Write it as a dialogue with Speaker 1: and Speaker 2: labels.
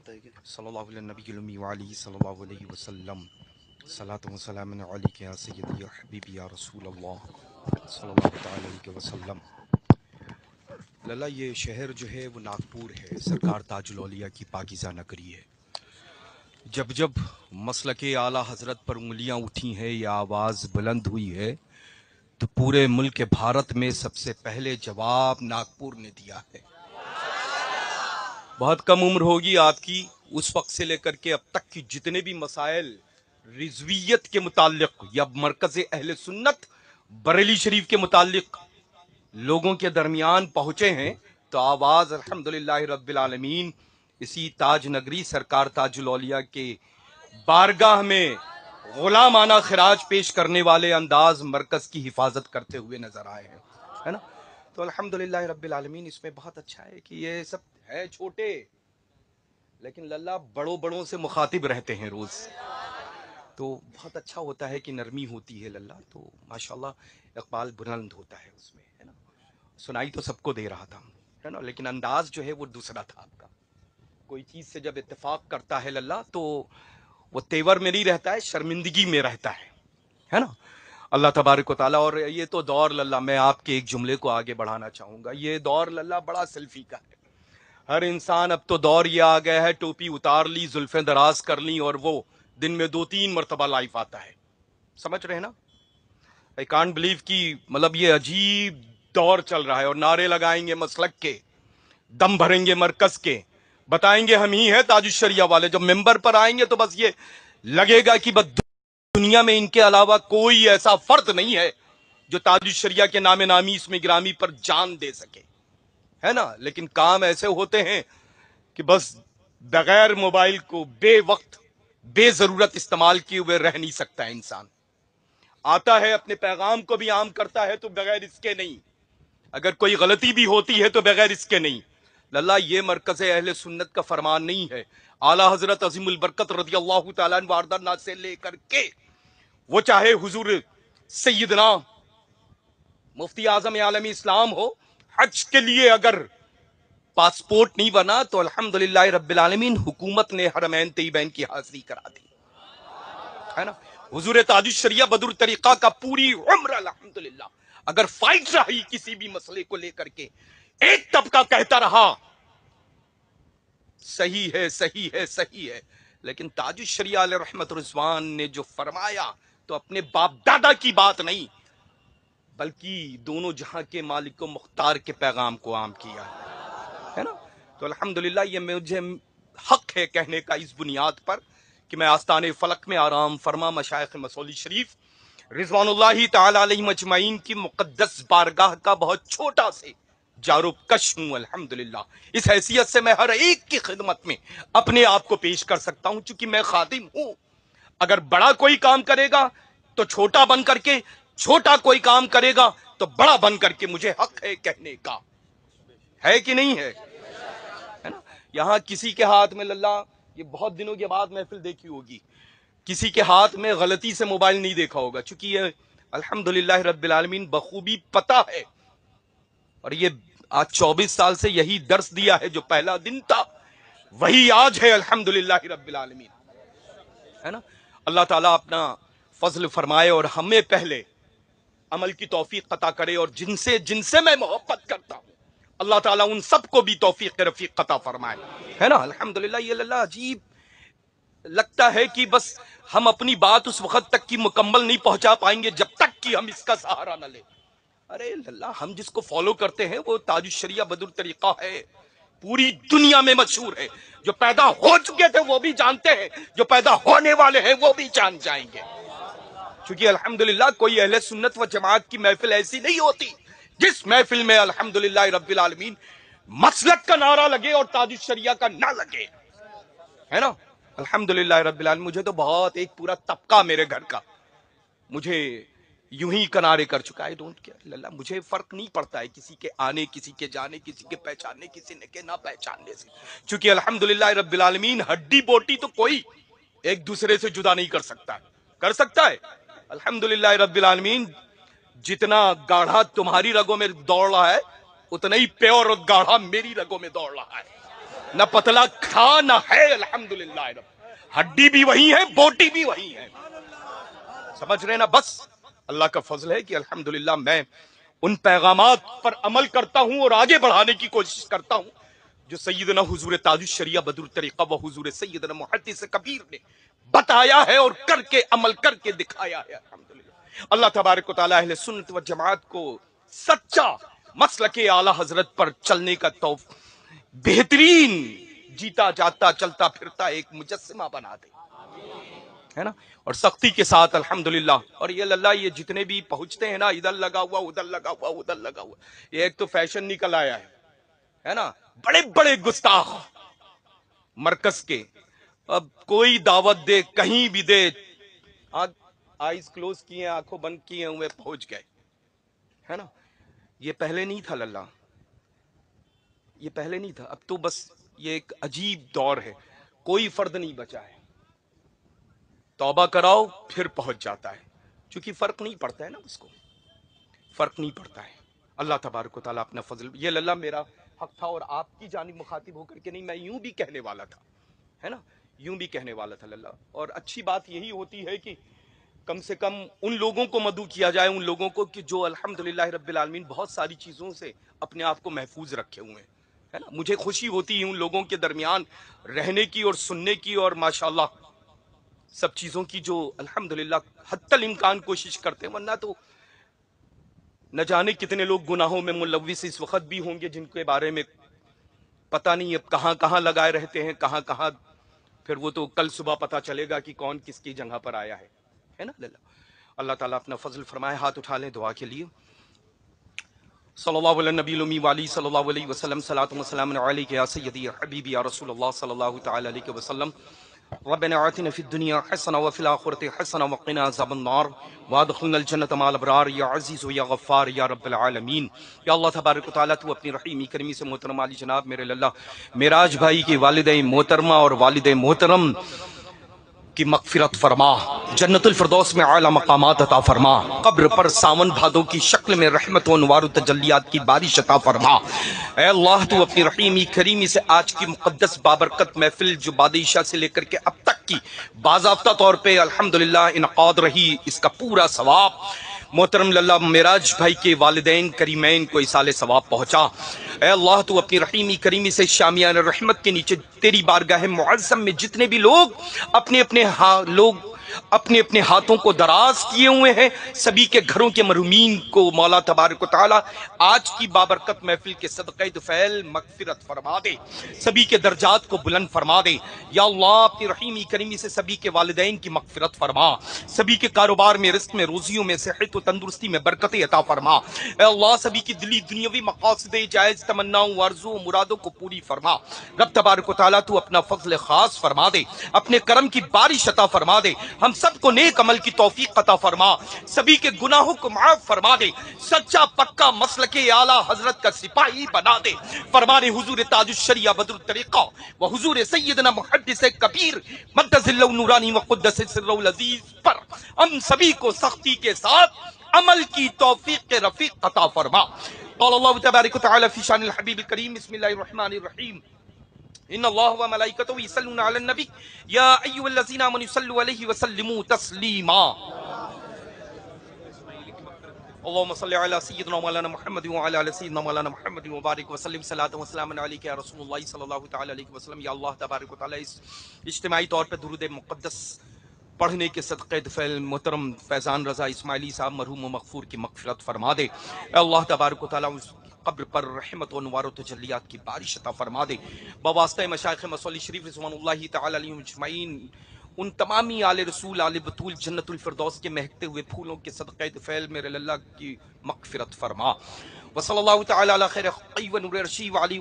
Speaker 1: सल्लल्लाहु अलैहि नबील उम्मी व आलिहि सल्लल्लाहु अलैहि वसल्लम सलातु व सलामुन अलैका या सय्यदी या हबीबी या रसूल अल्लाह सल्लल्लाहु तआला अलैहि वसल्लम। लल्ला, ये शहर जो है वो नागपुर है, सरकार ताजुल औलिया की पाकीज़ा नगरी है। जब जब मसलके आला हजरत पर उंगलियां उठी हैं या आवाज़ बुलंद हुई है तो पूरे मुल्क भारत में सबसे पहले जवाब नागपुर ने दिया है। बहुत कम उम्र होगी आपकी, उस वक्त से लेकर के अब तक की जितने भी मसाइल रिजवियत के मुताल्लिक या मरकज़ अहले सुन्नत बरेली शरीफ के मुताल्लिक लोगों के दरमियान पहुंचे हैं तो आवाज़ अल्हम्दुलिल्लाह रब्बिल आलमीन इसी ताज नगरी सरकार ताजुल औलिया के बारगाह में गुलामाना खिराज पेश करने वाले अंदाज मरकज़ की हिफाजत करते हुए नजर आए हैं, है ना। तो अल्हम्दुलिल्लाह रब्बिल आलमीन इसमें बहुत अच्छा है कि ये सब है छोटे लेकिन लल्ला बड़ों बड़ों से मुखातिब रहते हैं रोज, तो बहुत अच्छा होता है कि नरमी होती है लल्ला, तो माशाल्लाह इकबाल बुलंद होता है उसमें, है ना। सुनाई तो सबको दे रहा था, है ना, लेकिन अंदाज जो है वो दूसरा था आपका। कोई चीज से जब इत्तेफाक करता है लल्ला तो वो तेवर में नहीं रहता है, शर्मिंदगी में रहता है ना। अल्लाह तबारक व तआला। और ये तो दौर लल्ला, मैं आपके एक जुमले को आगे बढ़ाना चाहूंगा, ये दौर लल्ला बड़ा सेल्फी का है। हर इंसान अब तो दौर ये आ गया है, टोपी उतार ली, जुल्फें दराज कर ली और वो दिन में 2-3 मरतबा लाइफ आता है, समझ रहे हैं ना। आई कांट बिलीव कि मतलब ये अजीब दौर चल रहा है। और नारे लगाएंगे मसलक के, दम भरेंगे मरकज के, बताएंगे हम ही है ताजुश्शरिया वाले। जब मेंबर पर आएंगे तो बस ये लगेगा कि बस दुनिया में इनके अलावा कोई ऐसा फर्द नहीं है जो ताजुश्शरिया के नामे नामी इसमें गिरामी पर जान दे सके, है ना। लेकिन काम ऐसे होते हैं कि बस बगैर मोबाइल को बेवक्त बेजरूरत इस्तेमाल किए हुए रह नहीं सकता इंसान। आता है अपने पैगाम को भी आम करता है तो बगैर इसके नहीं, अगर कोई गलती भी होती है तो बगैर इसके नहीं। लल्ला, ये मरकज अहले सुन्नत का फरमान नहीं है। आला हजरत अजीमुल बरकत रदियल्लाहु ताला अन्हु वारदाना से लेकर के वो चाहे हुजूर सैयदना मुफ्ती आजम आलमी इस्लाम हो, हज के लिए अगर पासपोर्ट नहीं बना तो अल्हम्दुलिल्लाह रब्बिल आलमीन हुकूमत ने हरमैन तैयबैन की हाजिरी करा दी, है ना। हुजूर ताजुश्शरिया बदुर तरीका का पूरी उम्र अल्हम्दुलिल्लाह अगर फाइट रही किसी भी मसले को लेकर के, एक तबका कहता रहा सही है सही है सही है, लेकिन ताजुश्शरिया अलैहि रहमत रिजवान ने जो फरमाया तो अपने बाप दादा की बात नहीं बल्कि दोनों जहां के मालिक व मुख्तार के पैगाम को आम किया है ना। तो अल्हम्दुलिल्लाह ये मुझे हक है कहने का इस बुनियाद पर कि मैं आस्ताने फलक में आराम फरमा मशाइख मसौली शरीफ रिजवानुल्लाही ताला अलैहिम अजमईन की मुकद्दस बारगाह का बहुत छोटा से जारूबकश हूं। अल्हम्दुलिल्लाह इस हैसियत से मैं हर एक की खिदमत में अपने आप को पेश कर सकता हूं, चूंकि मैं खादिम हूं। अगर बड़ा कोई काम करेगा तो छोटा बन करके, छोटा कोई काम करेगा तो बड़ा बन करके मुझे हक है कहने का, है कि नहीं है, है ना। यहां किसी के हाथ में लल्ला, ये बहुत दिनों के बाद महफिल देखी होगी, किसी के हाथ में गलती से मोबाइल नहीं देखा होगा, क्योंकि ये अल्हम्दुलिल्लाह रब्बिल आलमीन बखूबी पता है। और ये आज 24 साल से यही दर्स दिया है, जो पहला दिन था वही आज है अल्हम्दुलिल्लाह रब्बिल आलमीन, है ना। अल्लाह ताला अपना फजल फरमाए और हमें पहले अमल की तौफीक अता करे, और जिनसे जिनसे मैं मोहब्बत करता हूं अल्लाह ताला उन सबको भी तौफीक रफीक अता फरमाए, है ना। अल्हम्दुलिल्लाह ये लल्ला अजीब लगता है कि बस हम अपनी बात उस वक्त तक की मुकम्मल नहीं पहुंचा पाएंगे जब तक कि हम इसका सहारा न ले। अरे लल्ला, हम जिसको फॉलो करते हैं वो ताजुश्शरिया बदुर तरीका है, पूरी दुनिया में मशहूर है। जो पैदा हो चुके थे वो भी जानते हैं, जो पैदा होने वाले हैं वो भी जान जाएंगे, क्योंकि अल्हम्दुलिल्लाह कोई अहले सुन्नत व जमात की महफिल ऐसी नहीं होती जिस महफिल में अल्हम्दुलिल्लाह रब्बिल आलमीन मसलक का नारा लगे और ताजुश्शरिया का ना लगे, है ना। अल्हम्दुलिल्लाह रब्बिल आलमीन। मुझे तो बहुत एक पूरा तबका मेरे घर का मुझे यूं ही किनारे कर चुका है। डोंट केयर लल्ला, मुझे फर्क नहीं पड़ता है किसी के आने, किसी के जाने, किसी के पहचानने, किसी के ना पहचानने से, क्योंकि अल्हम्दुलिल्लाह रब्बिल आलमीन हड्डी बोटी तो कोई एक दूसरे से जुदा नहीं कर सकता, कर सकता है। अल्हम्दुलिल्लाह रब्बिल आलमीन जितना गाढ़ा तुम्हारी रगों में दौड़ रहा है उतना ही प्योर और गाढ़ा मेरी रगों में दौड़ रहा है, نہ پتلا تھا نہ ہے، الحمدللہ رب، ہڈی بھی وہی ہے، بوٹی بھی وہی ہے، سمجھ رہے نا؟ بس اللہ کا فضل ہے کہ الحمدللہ میں ان پیغامات پر عمل کرتا ہوں اور آگے بڑھانے کی کوشش کرتا ہوں جو سیدنا حضور تاج الشریعہ بدر الطریقہ و حضور سیدنا محدث کبیر نے بتایا ہے اور کر کے عمل کر کے دکھایا ہے الحمدللہ۔ اللہ تبارک و تعالی اہل سنت و جماعت کو سچا مسلک اعلی حضرت پر چلنے کا بہترین جیتا جاتا چلتا پھرتا ایک مجسمہ بنا دے، ہے نا؟ اور سختی کے ساتھ الحمدللہ۔ اور یہ اللہ یہ جتنے بھی پہنچتے ہیں نا، ادھر لگا ہوا ادھر لگا ہوا ادھر لگا ہوا، یہ ایک تو فیشن نکل آیا ہے نا؟ بڑے بڑے گستاخ مرکز کے، اب کوئی دعوت دے کہیں بھی دے، آئیز کلوز کیے آنکھوں بند کیے ہوئے پہنچ گئے، ہے نا؟ یہ پہلے نہیں تھا للہ، یہ پہلے نہیں تھا، اب تو بس یہ ایک عجیب دور ہے، کوئی فرد نہیں بچا ہے، توبہ کراؤ پھر پہنچ جاتا ہے، چونکہ فرق نہیں پڑتا ہے نا، اس کو فرق نہیں پڑتا ہے۔ اللہ تبارک و تعالیٰ اپنا فضل، یہ للہ میرا حق تھا اور آپ کی جانب مخاطب ہو کر کے نہیں، میں یوں بھی کہنے والا تھا، ہے نا؟ یوں بھی کہنے والا تھا للہ۔ اور اچھی بات یہی ہوتی ہے کہ کم سے کم ان لوگوں کو مدعو کیا جائے، ان لوگوں کو کہ جو الحمدللہ رب العالمین بہت ساری چیزوں سے اپنے آپ کو محفوظ رکھے ہوئے ہیں، ہے نا؟ مجھے خوشی ہوتی ہے ان لوگوں کے درمیان رہنے کی اور سننے کی، اور ماشاءاللہ سب چیزوں کی جو الحمدللہ حتی الامکان کوشش کرتے ہیں، ورنہ تو نہ جانے کتنے لوگ گناہوں میں ملوث اس وقت بھی ہوں گے جن کے بارے میں پتہ نہیں اب کہاں کہاں لگائے رہتے ہیں، کہاں کہاں، پھر وہ تو کل صبح پتہ چلے گا کہ کون کس کی جگہ پر آیا ہے نا؟ اللہ تعالیٰ اپنا فضل فرمائے۔ ہاتھ اٹھا لیں دعا کے لیے۔ صلی اللہ علیہ نبی الامی والی صلی اللہ علیہ وسلم، صلاۃ و سلام علیک یا سیدی یا حبیبی یا رسول اللہ صلی اللہ تعالی علیہ وسلم۔ ربنا آتنا فی الدنیا حسنہ وفی الآخرۃ حسنہ وقنا عذاب النار وادخلنا الجنۃ مع الابرار یا عزیز و یا غفار یا رب العالمین۔ یا اللہ تبارک و تعالیٰ تو اپنی رحیمی کرمی سے محترم علی جناب میرے اللہ معراج بھائی کی والدہ محترمہ اور والد محترم کی مغفرت فرما، جنت الفردوس میں اعلیٰ مقامات عطا فرما، قبر پر ساون بھادوں کی شکل میں رحمت و انوار و تجلیات کی بارش عطا فرما۔ اے اللہ تو اپنی رحیمی کریمی سے آج کی مقدس بابرکت محفل جو بادشاہ سے لے کر کے اب تک کی باضابطہ طور پہ الحمدللہ انعقاد رہی، اس کا پورا ثواب محترم للہ معراج بھائی کے والدین کریمین کو ایصال ثواب پہنچا۔ اے اللہ تو اپنی رحیمی کریمی سے شامیان رحمت کے نیچے تیری بارگاہ معظم میں جتنے بھی لوگ اپنے اپنے ہاتھوں کو دراز کیے ہوئے ہیں، سبھی کے گھروں کے مرحومین کو مولا تبارک و تعالی آج کی بابرکت محفل کے صدقہ طفیل مغفرت فرما دے، سبھی کے درجات کو بلند فرما دے۔ یا اللہ اپنی رحیمی کریمی سے سبھی کے والدین کی مغفرت فرما، سبھی کے کاروبار میں، رزق میں، روزیوں میں، صحت و تندرستی میں برکت عطا فرما۔ اے اللہ سبھی کی دلی دنیاوی مقاصد جائز تمناؤں آرزو و مرادوں کو پوری فرما۔ رب تبارک و تعالیٰ تو اپنا فضل خاص فرما دے، اپنے کرم کی بارش عطا فرما دے، ہم سب کو نیک عمل کی توفیق عطا فرما، سبھی کے گناہوں کو معاف فرما دے، سچا پکا مسلک اعلیٰ حضرت کا سپاہی بنا دے۔ فرمان حضور تاج الشریعہ بدر الطریقہ و حضور سیدنا محدث کبیر مد ظلہ نورانی و قدس سر العزیز پر ہم سبھی کو سختی کے ساتھ عمل کی توفیق رفیق عطا فرما۔ قال اللہ تبارک و تعالی فی شان الحبیب الکریم، بسم اللہ الرحمن الرحیم، ان اللہ و ملائکتہ یصلون علی النبی یا ایھا الذین آمنوا صلوا علیہ وسلموا تسلیما۔ اللهم صل على سيدنا مولانا محمد وعلى آل سيدنا مولانا محمد وبارك وسلم صلاة وسلام عليك يا رسول اللہ صلی اللہ تعالی علیہ وسلم۔ یا اللہ تبارک و تعالی اس اجتماعی طور پہ درود مقدس پڑھنے کے صدقے طفیل محترم فیضان رضا اسماعیلی صاحب مرحوم و مغفور کی مغفرت فرما دے۔ اے اللہ تبارک و تعالی اس قبر پر رحمت و انوار و تجلیات کی بارش عطا فرما دے، بواسطہ مشائخ مصلی شریف رضوان اللہ تعالی علیہم اجمعین، ان تمامی آل رسول آل بطول جنت الفردوس کے مہکتے ہوئے پھولوں کے صدقے طفیل میرے اللہ کی مغفرت فرما۔ وصلی اللہ تعالی علی خیر خلقہ و نور عرشہ و علی